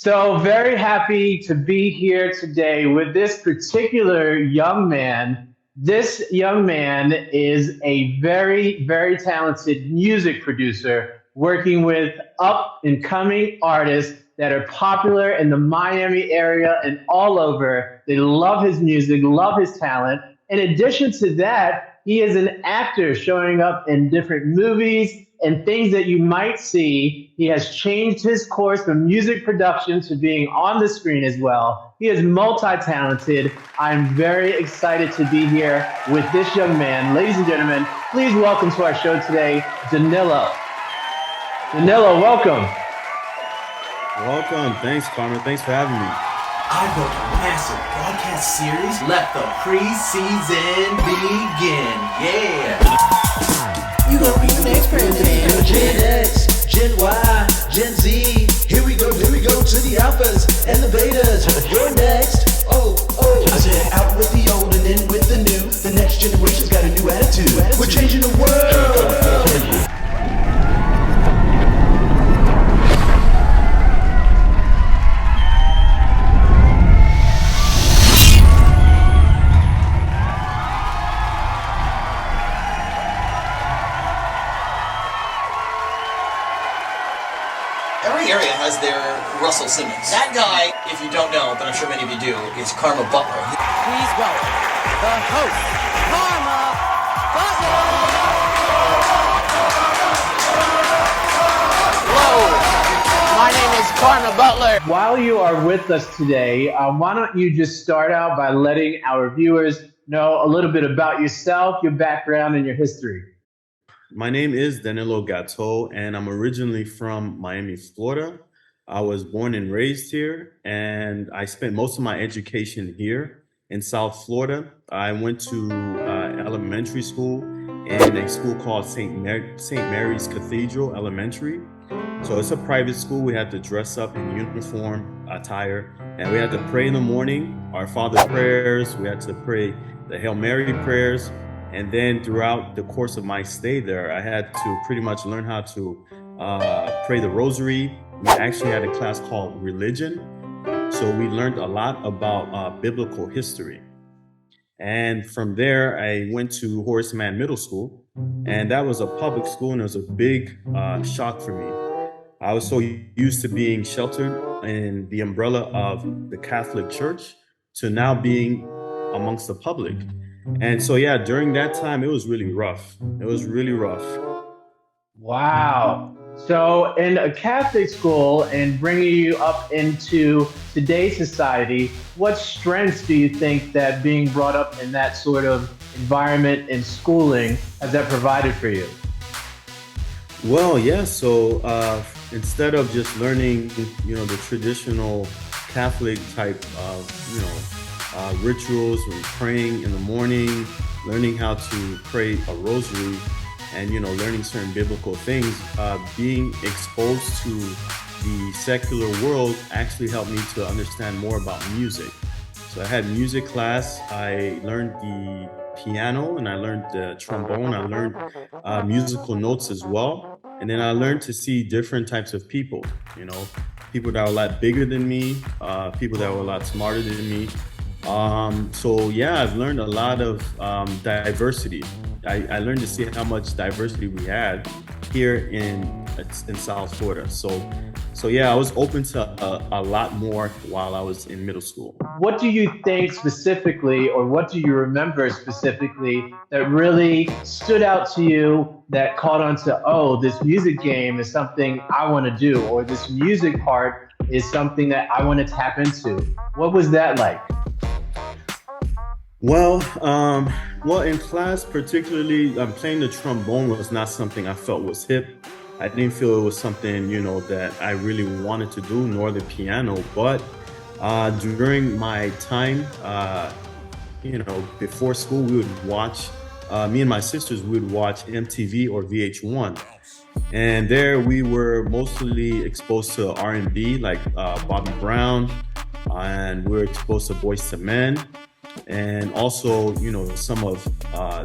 So, very happy to be here today with this particular young man. This young man is a very, very talented music producer working with up and coming artists that are popular in the Miami area and all over. They love his music, love his talent. In addition to that, he is an actor showing up in different movies and things that you might see. He has changed his course from music production to being on the screen as well. He is multi-talented. I'm very excited to be here with this young man. Ladies and gentlemen, please welcome to our show today, Danilo. Danilo, welcome. Welcome. Thanks, Carmen. Thanks for having me. I built a massive broadcast series. Let the preseason begin. Yeah. You gonna be the next president. Gen X, Gen Y, Gen Z. Here we go to the alphas and the betas. You're next. I said out with the old and in with the new. The next generation's got a new attitude. We're changing the world. Every area has their Russell Simmons. That guy, if you don't know, but I'm sure many of you do, is Karma Butler. Please welcome the host, Karma Butler. Hello, my name is Karma Butler. While you are with us today, why don't you just start out by letting our viewers know a little bit about yourself, your background, and your history. My name is Danilo Gateau, and I'm originally from Miami, Florida. I was born and raised here, and I spent most of my education here in South Florida. I went to elementary school in a school called St. Mary's Cathedral Elementary. So it's a private school. We had to dress up in uniform attire, and we had to pray in the morning, our Father prayers. We had to pray the Hail Mary prayers. And then throughout the course of my stay there, I had to pretty much learn how to pray the rosary. We actually had a class called religion. So we learned a lot about biblical history. And from there, I went to Horace Mann Middle School. And that was a public school, and it was a big shock for me. I was so used to being sheltered in the umbrella of the Catholic Church to now being amongst the public. And so, yeah, during that time, it was really rough. It was really rough. Wow. So in a Catholic school and bringing you up into today's society, what strengths do you think that being brought up in that sort of environment and schooling has that provided for you? Well, yeah, so instead of just learning, the traditional Catholic type of, rituals and praying in the morning, learning how to pray a rosary, and learning certain biblical things, being exposed to the secular world actually helped me to understand more about music. So I had music class. I learned the piano and I learned the trombone. I learned musical notes as well. And then I learned to see different types of people, people that are a lot bigger than me, people that were a lot smarter than me. So yeah, I've learned a lot of diversity. I learned to see how much diversity we had here in South Florida. So yeah, I was open to a lot more while I was in middle school. What do you think specifically, or what do you remember specifically that really stood out to you that caught on to, oh, this music game is something I want to do, or this music part is something that I want to tap into? What was that like? Well, in class, particularly, playing the trombone was not something I felt was hip. I didn't feel it was something, that I really wanted to do, nor the piano. But during my time, before school, we would watch, me and my sisters would watch MTV or VH1. And there we were mostly exposed to R&B, like Bobby Brown, and we were exposed to Boyz II Men. And also, some of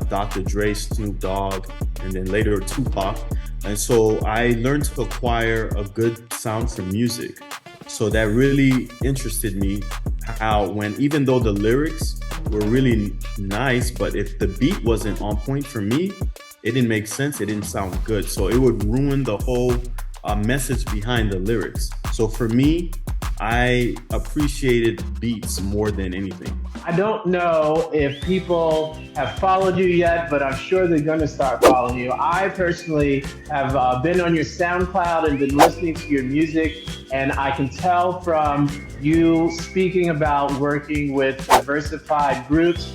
Dr. Dre, Snoop Dogg, and then later Tupac. And so I learned to acquire a good sound for music. So that really interested me, how when, even though the lyrics were really nice, but if the beat wasn't on point for me, it didn't make sense, it didn't sound good. So it would ruin the whole message behind the lyrics. So for me, I appreciated beats more than anything. I don't know if people have followed you yet, but I'm sure they're going to start following you. I personally have been on your SoundCloud and been listening to your music, and I can tell from you speaking about working with diversified groups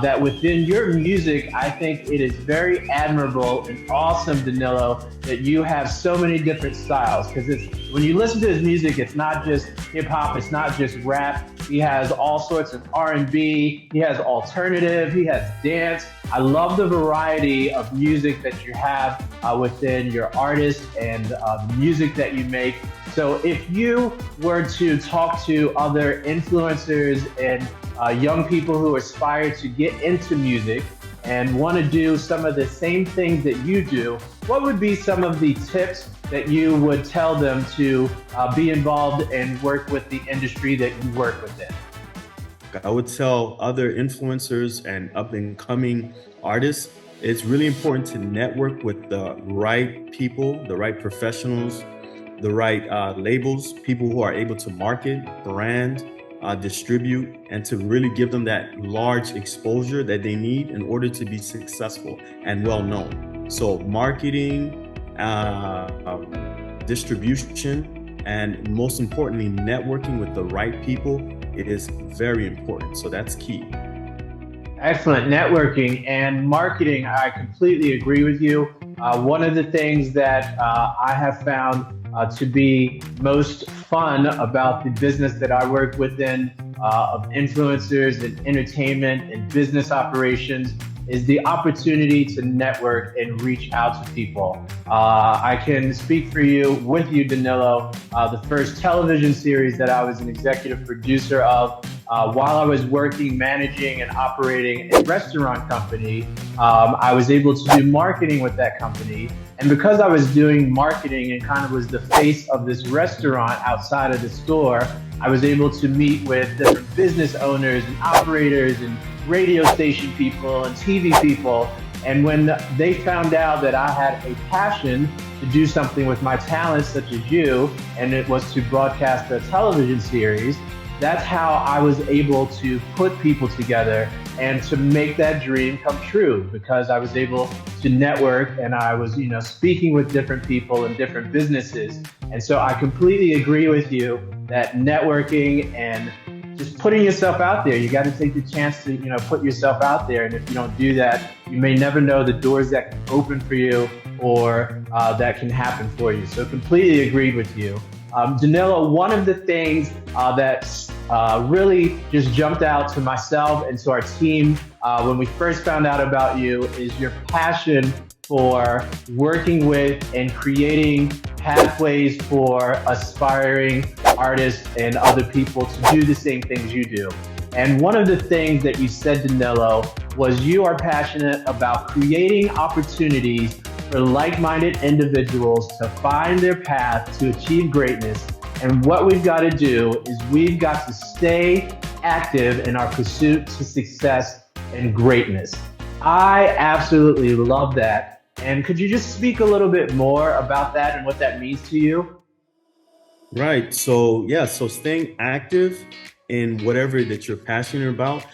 that within your music, I think it is very admirable and awesome, Danilo, that you have so many different styles. Because when you listen to his music, it's not just hip hop, it's not just rap. He has all sorts of R&B, he has alternative, he has dance. I love the variety of music that you have within your artist and the music that you make. So if you were to talk to other influencers and young people who aspire to get into music and want to do some of the same things that you do, what would be some of the tips that you would tell them to be involved and work with the industry that you work within? I would tell other influencers and up and coming artists, it's really important to network with the right people, the right professionals, the right labels, people who are able to market, brand, distribute, and to really give them that large exposure that they need in order to be successful and well known. So marketing, distribution, and most importantly, networking with the right people, it is very important. So that's key. Excellent. Networking and marketing, I completely agree with you. One of the things that I have found to be most fun about the business that I work within of influencers and entertainment and business operations is the opportunity to network and reach out to people. I can speak for you, with you, Danilo, the first television series that I was an executive producer of, while I was working, managing, and operating a restaurant company, I was able to do marketing with that company. And because I was doing marketing and kind of was the face of this restaurant outside of the store, I was able to meet with different business owners and operators and radio station people and TV people. And when they found out that I had a passion to do something with my talents, such as you, and it was to broadcast a television series, that's how I was able to put people together and to make that dream come true, because I was able to network and I was, speaking with different people and different businesses. And so I completely agree with you that networking and just putting yourself out there, you got to take the chance to, put yourself out there. And if you don't do that, you may never know the doors that can open for you or that can happen for you. So completely agreed with you. Danilo, one of the things that really just jumped out to myself and to our team when we first found out about you is your passion for working with and creating pathways for aspiring artists and other people to do the same things you do. And one of the things that you said, Danilo, was you are passionate about creating opportunities for like-minded individuals to find their path to achieve greatness. And what we've got to do is we've got to stay active in our pursuit to success and greatness. I absolutely love that. And could you just speak a little bit more about that and what that means to you? Right. So staying active in whatever that you're passionate about.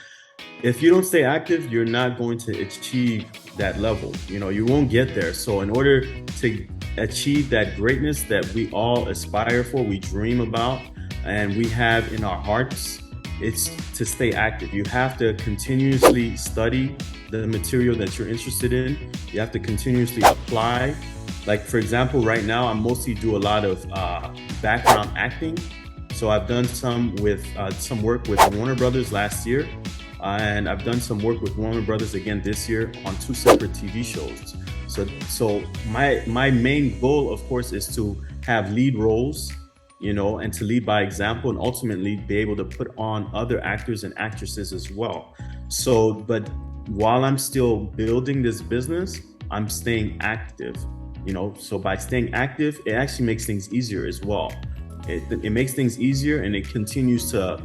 If you don't stay active, you're not going to achieve that level. You won't get there. So in order to achieve that greatness that we all aspire for, we dream about, and we have in our hearts, it's to stay active. You have to continuously study the material that you're interested in. You have to continuously apply. Like, for example, right now, I mostly do a lot of background acting. So I've done some work with Warner Brothers last year. And I've done some work with Warner Brothers again this year on 2 separate TV shows. So my main goal, of course, is to have lead roles, and to lead by example, and ultimately be able to put on other actors and actresses as well. So, but while I'm still building this business, I'm staying active, So by staying active, it actually makes things easier as well. It makes things easier, and it continues to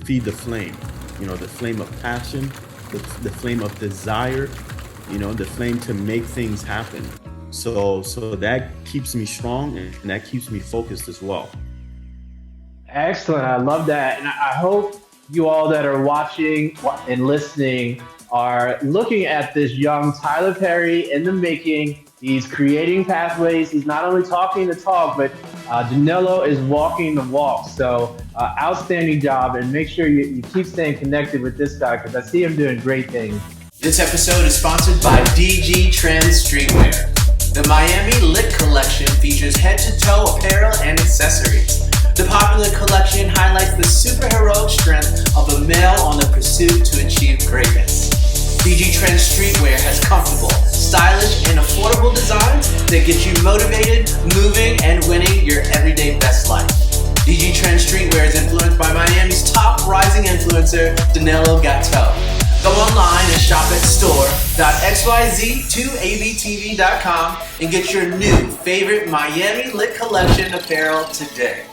feed the flame, the flame of passion, the flame of desire, the flame to make things happen. So that keeps me strong, and that keeps me focused as well. Excellent. I love that. And I hope you all that are watching and listening are looking at this young Tyler Perry in the making. He's creating pathways. He's not only talking the talk, but Danilo is walking the walk. So outstanding job. And make sure you keep staying connected with this guy, because I see him doing great things. This episode is sponsored by DG Trends Streetwear. The Miami Lit Collection features head-to-toe apparel and accessories. The popular collection highlights the superheroic strength of a male on the pursuit to achieve greatness. DG Trends Streetwear has comfortable, stylish, and affordable designs that get you motivated, moving, and winning your everyday best life. DG Trends Streetwear is influenced by Miami's top rising influencer, Danilo Gateau. Go online and shop at store.xyz2abtv.com and get your new favorite Miami Lit Collection apparel today.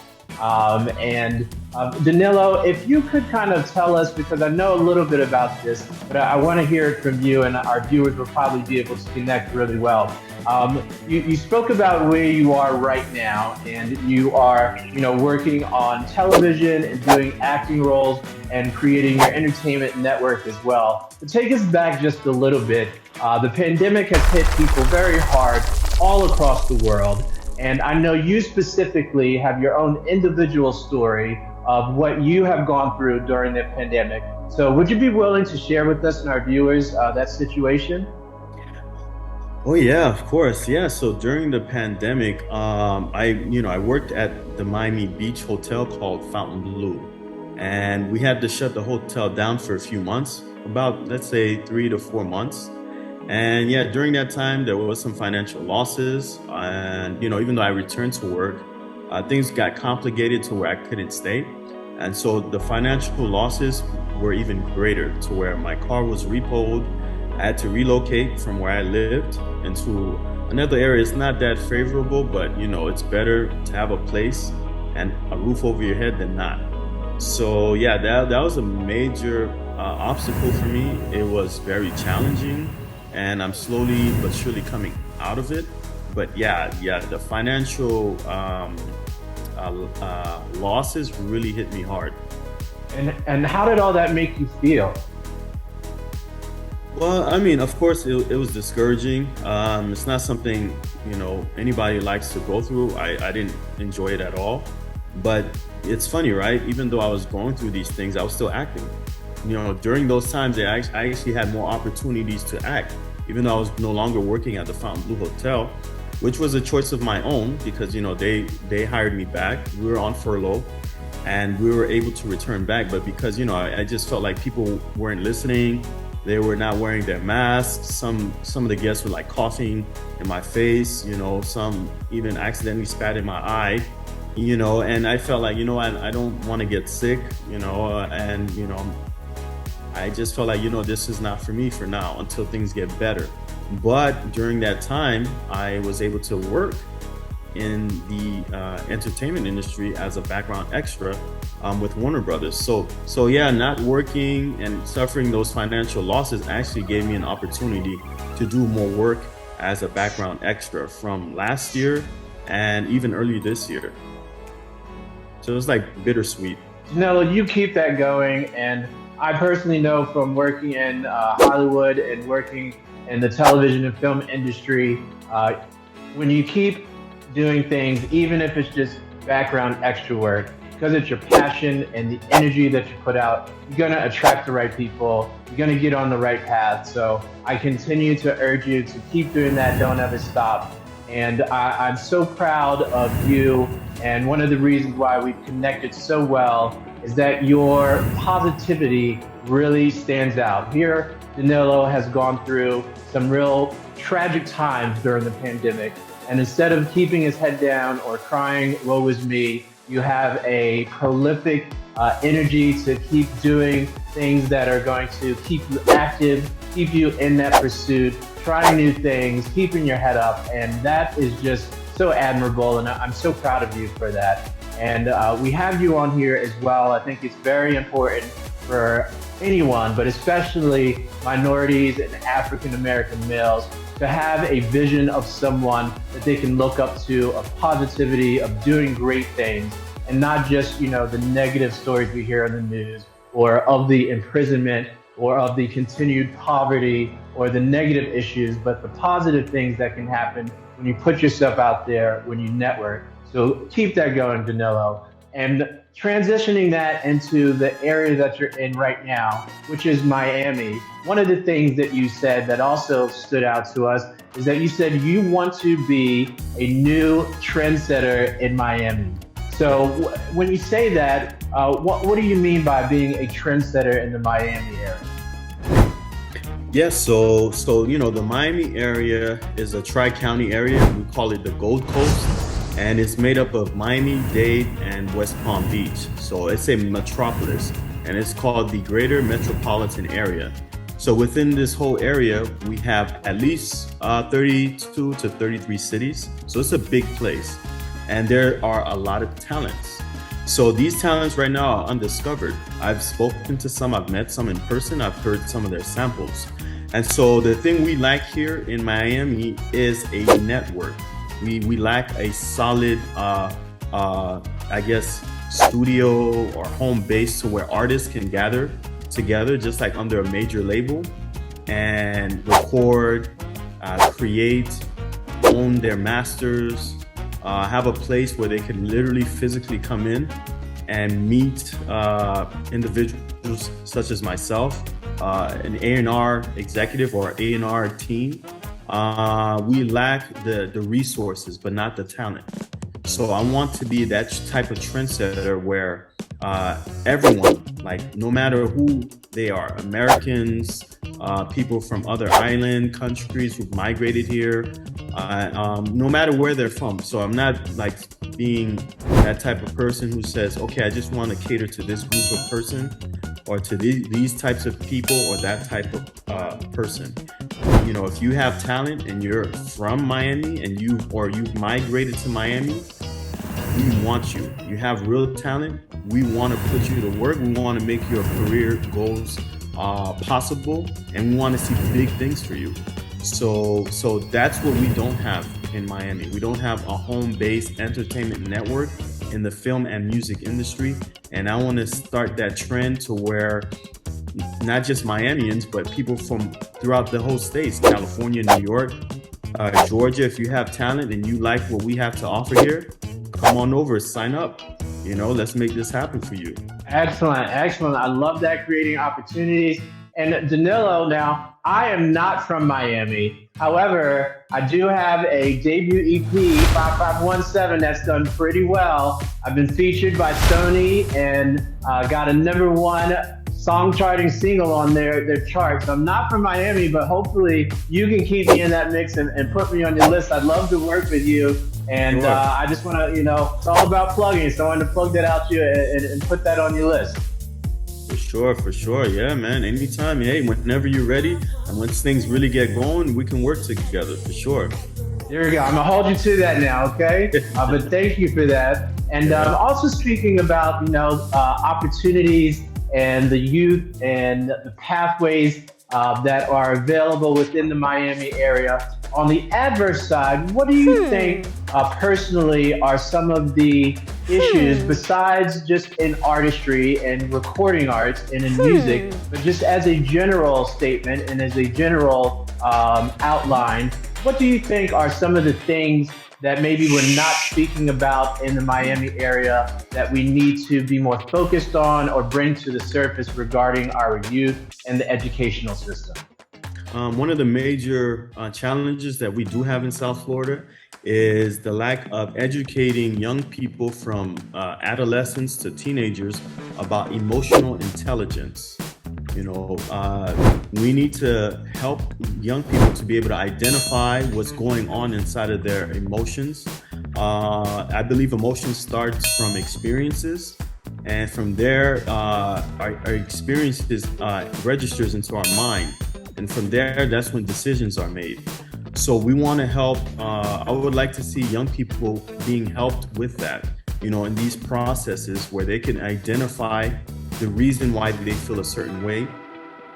Danilo, if you could kind of tell us, because I know a little bit about this, but I want to hear it from you, and our viewers will probably be able to connect really well. You spoke about where you are right now, and you are, working on television and doing acting roles and creating your entertainment network as well. But take us back just a little bit. The pandemic has hit people very hard all across the world. And I know you specifically have your own individual story of what you have gone through during the pandemic. So would you be willing to share with us and our viewers that situation? Oh yeah, of course. Yeah. So during the pandemic, I worked at the Miami Beach hotel called Fontainebleau, and we had to shut the hotel down for a few months, about, let's say, 3 to 4 months. And yeah, during that time, there was some financial losses. And, even though I returned to work, things got complicated to where I couldn't stay. And so the financial losses were even greater, to where my car was repoed. I had to relocate from where I lived into another area. It's not that favorable, but, it's better to have a place and a roof over your head than not. So yeah, that was a major obstacle for me. It was very challenging, and I'm slowly but surely coming out of it. But yeah, the financial losses really hit me hard. And how did all that make you feel? Well, I mean, of course, it was discouraging. It's not something, anybody likes to go through. I didn't enjoy it at all. But it's funny, right? Even though I was going through these things, I was still acting. During those times, I actually had more opportunities to act, even though I was no longer working at the Fontainebleau Hotel, which was a choice of my own, because, they hired me back. We were on furlough, and we were able to return back. But because, I just felt like people weren't listening. They were not wearing their masks. Some of the guests were like coughing in my face, some even accidentally spat in my eye, and I felt like, I don't want to get sick, I just felt like, this is not for me for now until things get better. But during that time, I was able to work in the entertainment industry as a background extra with Warner Brothers. So yeah, not working and suffering those financial losses actually gave me an opportunity to do more work as a background extra from last year and even early this year. So it was like bittersweet. Danilo, you keep that going. And I personally know from working in Hollywood and working in the television and film industry, when you keep doing things, even if it's just background extra work, because it's your passion and the energy that you put out, you're going to attract the right people. You're going to get on the right path. So I continue to urge you to keep doing that. Don't ever stop. And I'm so proud of you. And one of the reasons why we've connected so well is that your positivity really stands out. Here, Danilo has gone through some real tragic times during the pandemic. And instead of keeping his head down or crying, woe is me, you have a prolific energy to keep doing things that are going to keep you active, keep you in that pursuit, trying new things, keeping your head up. And that is just so admirable. And I'm so proud of you for that. And we have you on here as well. I think it's very important for anyone, but especially minorities and African American males, to have a vision of someone that they can look up to, of positivity, of doing great things, and not just, the negative stories we hear in the news, or of the imprisonment, or of the continued poverty, or the negative issues, but the positive things that can happen when you put yourself out there, when you network. So keep that going, Danilo. And transitioning that into the area that you're in right now, which is Miami, one of the things that you said that also stood out to us is that you said you want to be a new trendsetter in Miami. So when you say that, what do you mean by being a trendsetter in the Miami area? Yes, so the Miami area is a tri-county area. We call it the Gold Coast, and it's made up of Miami-Dade and West Palm Beach. So it's a metropolis, and it's called the Greater Metropolitan Area. So within this whole area, we have at least 32 to 33 cities. So it's a big place, and there are a lot of talents. So these talents right now are undiscovered. I've spoken to some, I've met some in person, I've heard some of their samples. And so the thing we lack here in Miami is a network. We lack a solid, studio or home base to where artists can gather together, just like under a major label, and record, create, own their masters, have a place where they can literally physically come in and meet individuals such as myself, an A&R executive or A&R team. We lack the resources, but not the talent. So I want to be that type of trendsetter where everyone, like no matter who they are, Americans, people from other island countries who've migrated here, no matter where they're from. So I'm not like being that type of person who says, okay, I just want to cater to this group of person or to these types of people or that type of person. If you have talent and you're from Miami and you've migrated to Miami, we want you. You have real talent. We want to put you to work. We want to make your career goals possible, and we want to see big things for you. So that's what we don't have in Miami. We don't have a home-based entertainment network in the film and music industry, and I want to start that trend to where not just Miamians, but people from throughout the whole states, California, New York, Georgia. If you have talent and you like what we have to offer here, come on over, sign up. Let's make this happen for you. Excellent. I love that, creating opportunities. And Danilo, now, I am not from Miami. However, I do have a debut EP, 5517, that's done pretty well. I've been featured by Sony and got a #1 song charting single on their charts. I'm not from Miami, but hopefully you can keep me in that mix and put me on your list. I'd love to work with you. And sure. I just want to, it's all about plugging. So I wanted to plug that out to you and put that on your list. For sure. Yeah, man. Anytime. Hey, whenever you're ready and once things really get going, we can work together for sure. There we go. I'm going to hold you to that now, okay? But thank you for that. And also speaking about, opportunities and the youth and the pathways that are available within the Miami area. On the adverse side, what do you think personally are some of the issues besides just in artistry and recording arts and in music, but just as a general statement and as a general outline, what do you think are some of the things that maybe we're not speaking about in the Miami area that we need to be more focused on or bring to the surface regarding our youth and the educational system? One of the major challenges that we do have in South Florida is the lack of educating young people from adolescents to teenagers about emotional intelligence. We need to help young people to be able to identify what's going on inside of their emotions. I believe emotion starts from experiences, and from there, our experiences registers into our mind. And from there, that's when decisions are made. So we want to help, I would like to see young people being helped with that. in these processes where they can identify the reason why they feel a certain way,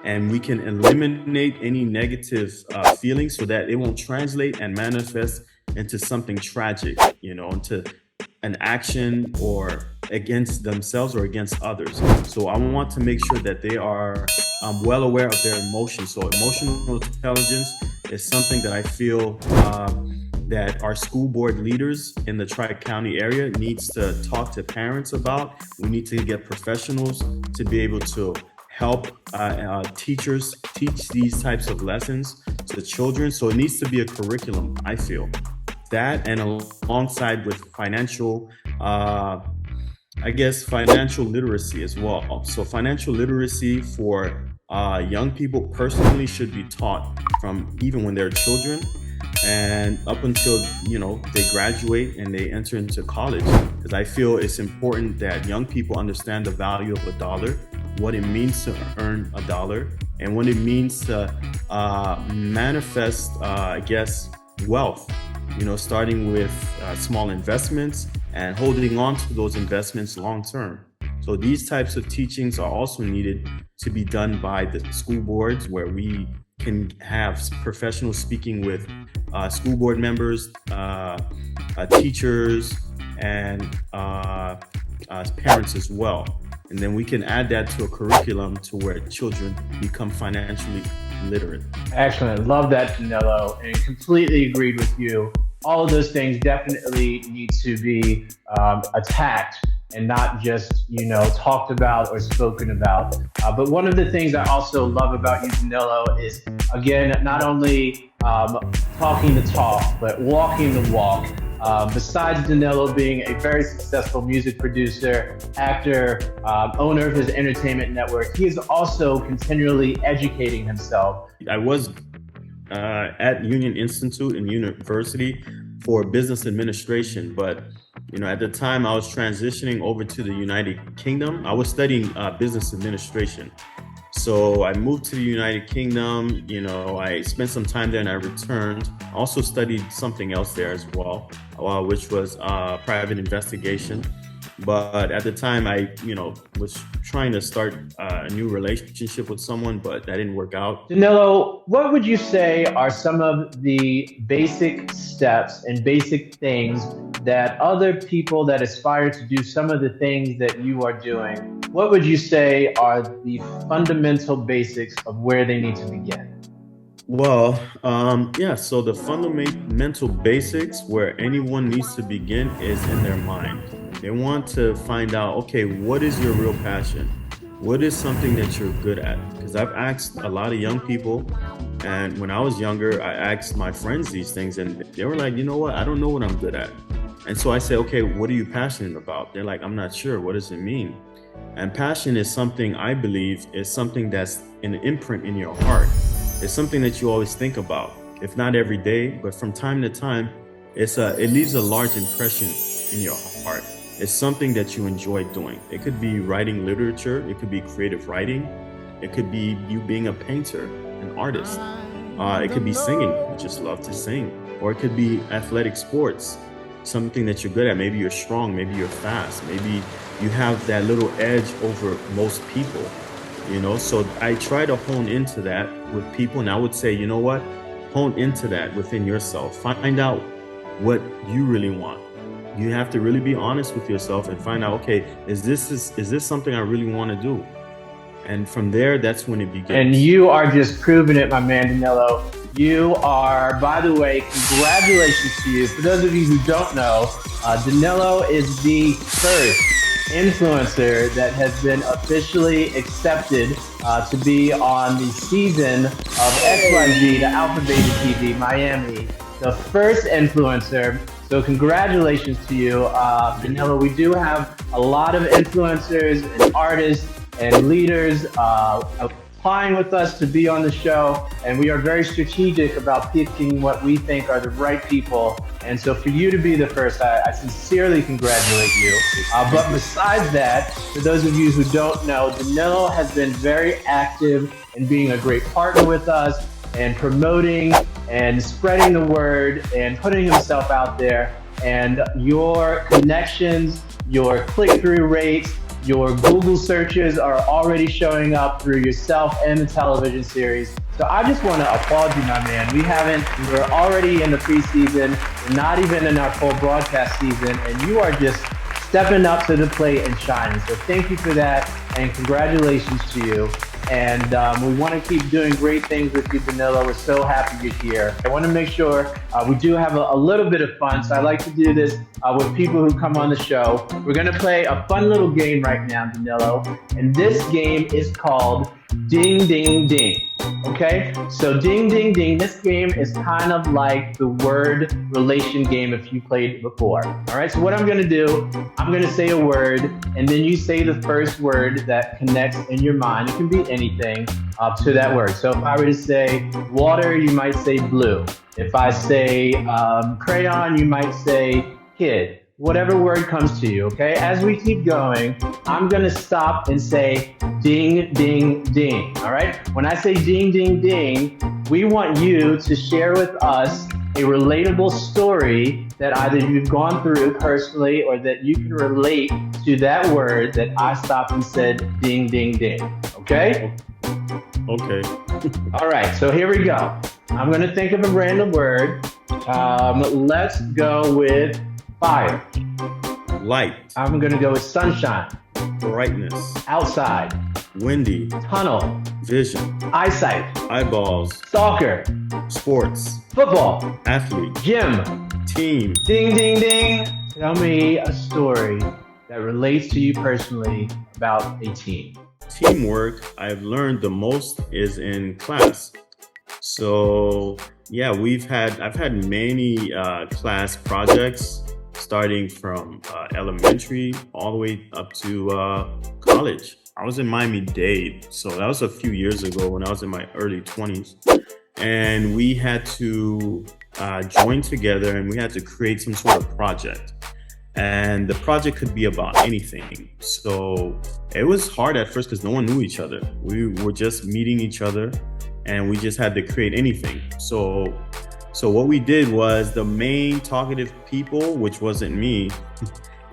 and we can eliminate any negative feelings so that it won't translate and manifest into something tragic, into an action or against themselves or against others. So I want to make sure that they are well aware of their emotions. So emotional intelligence is something that I feel that our school board leaders in the Tri-County area needs to talk to parents about. We need to get professionals to be able to help teachers teach these types of lessons to children. So it needs to be a curriculum, I feel. That, and alongside with financial, financial literacy as well. So financial literacy for young people personally should be taught from even when they're children and up until, they graduate and they enter into college. Because I feel it's important that young people understand the value of $1, what it means to earn $1, and what it means to manifest, wealth. Starting with small investments and holding on to those investments long term. So these types of teachings are also needed to be done by the school boards, where we can have professionals speaking with school board members, teachers, and parents as well. And then we can add that to a curriculum to where children become financially literate. Excellent. Love that, Danilo, and completely agreed with you. All of those things definitely need to be attacked and not just, talked about or spoken about. But one of the things I also love about you, Danilo, is, again, not only talking the talk, but walking the walk. Besides Danilo being a very successful music producer, actor, owner of his entertainment network, he is also continually educating himself. I was at Union Institute in university for business administration, but at the time I was transitioning over to the United Kingdom. I was studying business administration. So I moved to the United Kingdom, I spent some time there and I returned. I also studied something else there as well, which was private investigation. But at the time I, was trying to start a new relationship with someone, but that didn't work out. Danilo, what would you say are some of the basic steps and basic things that other people that aspire to do some of the things that you are doing, what would you say are the fundamental basics of where they need to begin? Well, so the fundamental basics where anyone needs to begin is in their mind. They want to find out, okay, what is your real passion? What is something that you're good at? Because I've asked a lot of young people, and when I was younger, I asked my friends these things, and they were like, you know what, I don't know what I'm good at. And so I say, okay, what are you passionate about? They're like, I'm not sure. What does it mean? And passion is something, I believe, is something that's an imprint in your heart. It's something that you always think about, if not every day, but from time to time, it leaves a large impression in your heart. It's something that you enjoy doing. It could be writing literature. It could be creative writing. It could be you being a painter, an artist. It could be singing. You just love to sing. Or it could be athletic sports, something that you're good at. Maybe you're strong. Maybe you're fast. Maybe you have that little edge over most people, So I try to hone into that with people. And I would say, you know what? Hone into that within yourself. Find out what you really want. You have to really be honest with yourself and find out, okay, is this something I really want to do? And from there, that's when it begins. And you are just proving it, my man, Danilo. You are, by the way, congratulations to you. For those of you who don't know, Danilo is the first influencer that has been officially accepted to be on the season of XYZ, the Alpha Beta TV Miami. The first influencer. So congratulations to you, Danilo. We do have a lot of influencers and artists and leaders applying with us to be on the show, and we are very strategic about picking what we think are the right people. And so for you to be the first, I sincerely congratulate you. But besides that, for those of you who don't know, Danilo has been very active in being a great partner with us and promoting and spreading the word and putting himself out there. And your connections, your click-through rates, your Google searches are already showing up through yourself and the television series. So I just want to applaud you, my man. We're already in the preseason. We're not even in our full broadcast season, and you are just stepping up to the plate and shining. So thank you for that, and congratulations to you. And we want to keep doing great things with you, Danilo. We're so happy you're here. I want to make sure we do have a little bit of fun. So I like to do this with people who come on the show. We're going to play a fun little game right now, Danilo. And this game is called Ding, Ding, Ding. Okay, so ding, ding, ding. This game is kind of like the word relation game if you played it before. All right, so what I'm going to do, I'm going to say a word, and then you say the first word that connects in your mind. It can be anything to that word. So if I were to say water, you might say blue. If I say crayon, you might say kid. Whatever word comes to you, okay? As we keep going, I'm gonna stop and say ding, ding, ding, all right? When I say ding, ding, ding, we want you to share with us a relatable story that either you've gone through personally or that you can relate to that word that I stopped and said ding, ding, ding, okay? Okay. All right, so here we go. I'm gonna think of a random word. Let's go with fire. Light. I'm gonna go with sunshine. Brightness. Outside. Windy. Tunnel. Vision. Eyesight. Eyeballs. Soccer. Sports. Football. Athlete. Gym. Team. Ding, ding, ding. Tell me a story that relates to you personally about a team. Teamwork I've learned the most is in class. So yeah, I've had many class projects starting from elementary all the way up to college. I was in Miami-Dade, so that was a few years ago when I was in my early 20s. And we had to join together and we had to create some sort of project. And the project could be about anything. So it was hard at first because no one knew each other. We were just meeting each other and we just had to create anything. So what we did was the main talkative people, which wasn't me,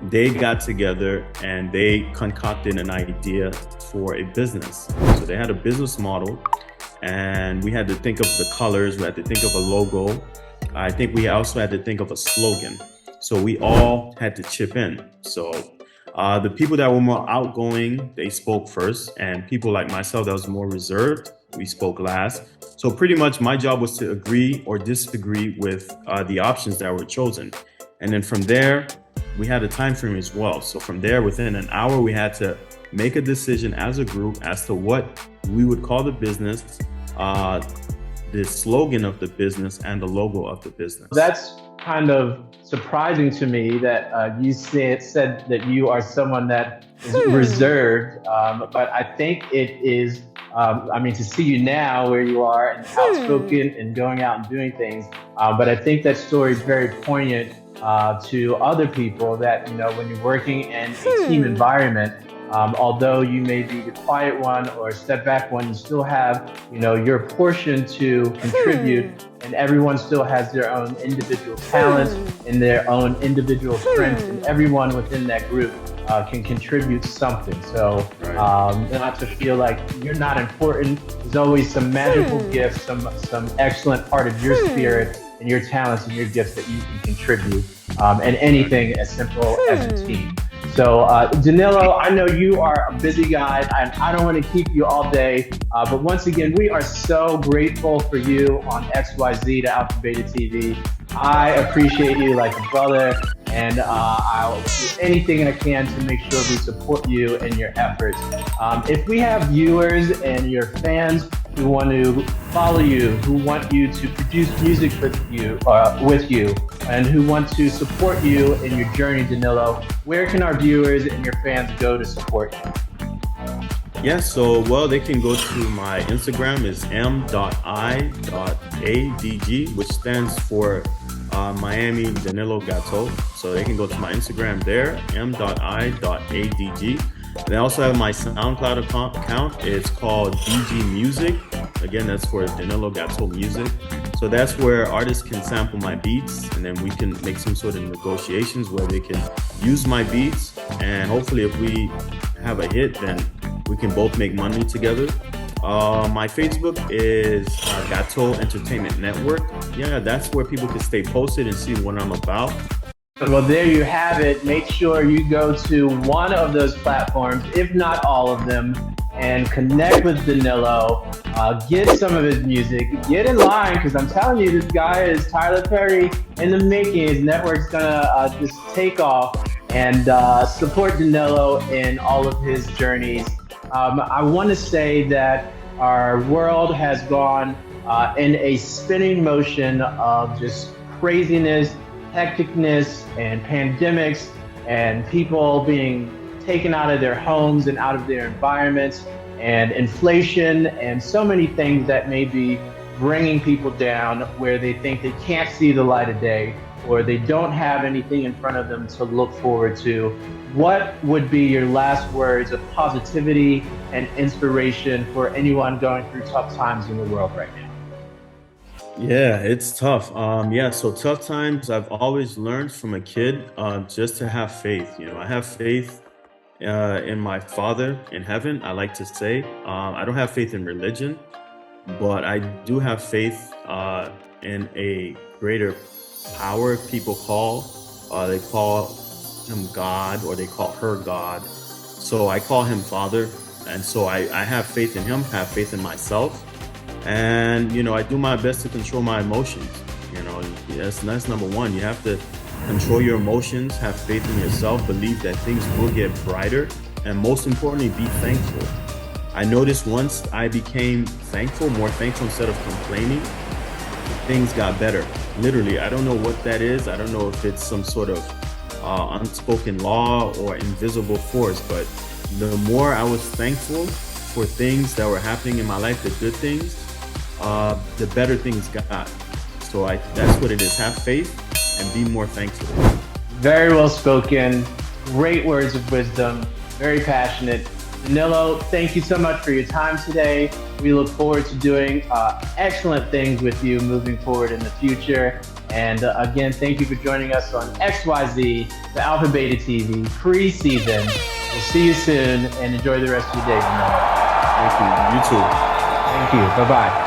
they got together and they concocted an idea for a business. So they had a business model and we had to think of the colors, we had to think of a logo. I think we also had to think of a slogan. So we all had to chip in. So the people that were more outgoing, they spoke first, and people like myself that was more reserved, we spoke last. So pretty much my job was to agree or disagree with the options that were chosen. And then from there, we had a time frame as well. So from there, within an hour, we had to make a decision as a group as to what we would call the business, the slogan of the business, and the logo of the business. That's kind of surprising to me that you said that you are someone that is reserved, but I think it is, to see you now where you are and outspoken and going out and doing things, but I think that story is very poignant to other people that, when you're working in a team environment, although you may be the quiet one or step back one, you still have, your portion to contribute, and everyone still has their own individual talents and their own individual strengths, and everyone within that group can contribute something. So not to feel like you're not important. There's always some magical gifts, some excellent part of your spirit and your talents and your gifts that you can contribute, and anything as simple as a team. So Danilo, I know you are a busy guy, and I don't want to keep you all day, but once again, we are so grateful for you on XYZ to Alpha Beta TV. I appreciate you like a brother, and I'll do anything I can to make sure we support you and your efforts. If we have viewers and your fans who want to follow you, who want you to produce music with you, and who want to support you in your journey, Danilo, where can our viewers and your fans go to support you? Yeah, so, they can go to my Instagram is m.i.adg, which stands for Miami Danilo Gateau. So they can go to my Instagram there, m.i.adg. And I also have my SoundCloud account. It's called DG Music. Again, that's for Danilo Gateau Music. So that's where artists can sample my beats, and then we can make some sort of negotiations where they can use my beats and hopefully if we have a hit, then we can both make money together. My Facebook is Gateau Entertainment Network. Yeah, that's where people can stay posted and see what I'm about. Well, there you have it. Make sure you go to one of those platforms, if not all of them, and connect with Danilo. Get some of his music. Get in line, because I'm telling you, this guy is Tyler Perry in the making. His network's gonna just take off, and support Danilo in all of his journeys. I want to say that our world has gone in a spinning motion of just craziness, hecticness, and pandemics, and people being taken out of their homes and out of their environments, and inflation, and so many things that may be bringing people down where they think they can't see the light of day, or they don't have anything in front of them to look forward to. What would be your last words of positivity and inspiration for anyone going through tough times in the world right now? Yeah, it's tough. So tough times, I've always learned from a kid just to have faith. I have faith in my Father in heaven, I like to say. I don't have faith in religion, but I do have faith in a greater power. People they call him God, or they call her God. So I call him Father. And so I have faith in him, have faith in myself. And, I do my best to control my emotions. That's number one. You have to control your emotions, have faith in yourself, believe that things will get brighter, and most importantly, be thankful. I noticed once I became more thankful instead of complaining, things got better. Literally, I don't know what that is. I don't know if it's some sort of unspoken law or invisible force, but the more I was thankful for things that were happening in my life, the good things, the better things got. So that's what it is. Have faith and be more thankful. Very well spoken. Great words of wisdom. Very passionate. Danilo, thank you so much for your time today. We look forward to doing excellent things with you moving forward in the future. And again, thank you for joining us on XYZ, the Alpha Beta TV pre-season. We'll see you soon, and enjoy the rest of your day, Danilo. Thank you. You too. Thank you. Bye-bye.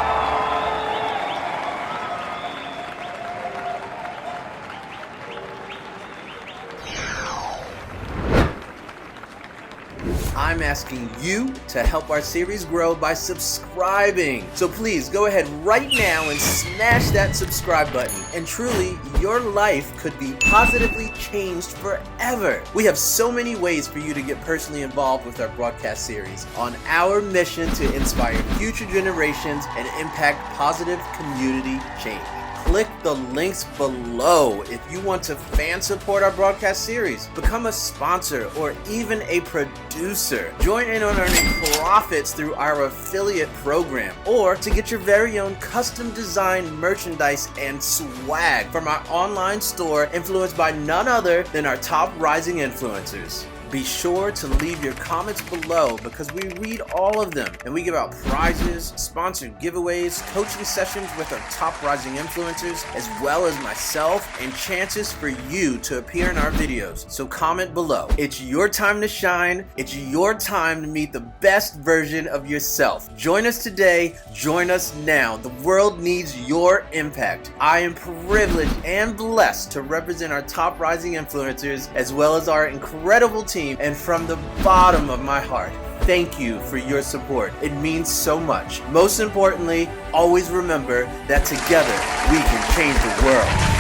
I'm asking you to help our series grow by subscribing. So please go ahead right now and smash that subscribe button. And truly, your life could be positively changed forever. We have so many ways for you to get personally involved with our broadcast series on our mission to inspire future generations and impact positive community change. Click the links below if you want to fan support our broadcast series, become a sponsor, or even a producer. Join in on earning profits through our affiliate program, or to get your very own custom designed merchandise and swag from our online store influenced by none other than our top rising influencers. Be sure to leave your comments below because we read all of them, and we give out prizes, sponsored giveaways, coaching sessions with our top rising influencers, as well as myself, and chances for you to appear in our videos. So comment below. It's your time to shine. It's your time to meet the best version of yourself. Join us today. Join us now. The world needs your impact. I am privileged and blessed to represent our top rising influencers as well as our incredible team. And from the bottom of my heart, thank you for your support. It means so much. Most importantly, always remember that together we can change the world.